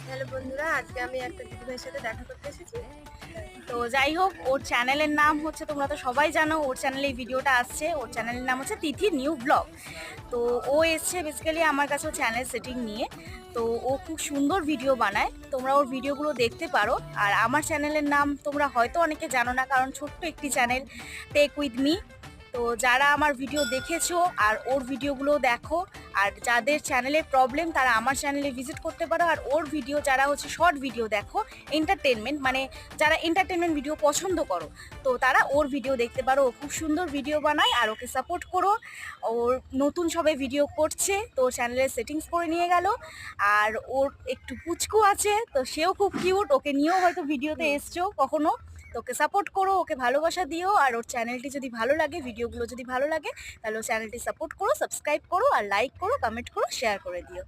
Hello বন্ধুরা, আজকে আমি একটা দিদিভাইয়ের সাথে দেখা করতে এসেছি। তো যাই হোক, ওর চ্যানেলের নাম হচ্ছে, তোমরা তো সবাই জানো ওর চ্যানেলে এই ভিডিওটা আসছে। ওর চ্যানেলের নাম হচ্ছে তিথি নিউ ব্লগ। তো ও এসছে বেসিক্যালি আমার কাছে চ্যানেল সেটিং নিয়ে। তো ও খুব সুন্দর ভিডিও বানায়, তোমরা ওর ভিডিওগুলো দেখতে পারো। আর আমার চ্যানেলের নাম তোমরা হয়তো অনেকে জানো না, কারণ ছোট্ট একটি চ্যানেল, টেক উইথ মি। তো যারা আমার ভিডিও দেখেছো আর ওর ভিডিওগুলো দেখো, আর যাদের চ্যানেলের প্রবলেম তারা আমার চ্যানেলে ভিজিট করতে পারো। আর ওর ভিডিও যারা হচ্ছে শর্ট ভিডিও দেখো, এন্টারটেনমেন্ট মানে যারা এন্টারটেনমেন্ট ভিডিও পছন্দ করো, তো তারা ওর ভিডিও দেখতে পারো। ও খুব সুন্দর ভিডিও বানায়, আর ওকে সাপোর্ট করো। ওর নতুন সবে ভিডিও করছে, তো চ্যানেলের সেটিংস করে নিয়ে গেল। আর ওর একটু পুচকু আছে, তো সেও খুব কিউট, ওকে নিয়েও হয়তো ভিডিওতে এসছো কখনো। তো ওকে সাপোর্ট করো, ওকে ভালোবাসা দিও। আর ওর চ্যানেলটি যদি ভালো লাগে, ভিডিওগুলো যদি ভালো লাগে, তাহলে ও চ্যানেলটি সাপোর্ট করো, সাবস্ক্রাইব করো, আর লাইক করো, কমেন্ট করো, শেয়ার করে দিও।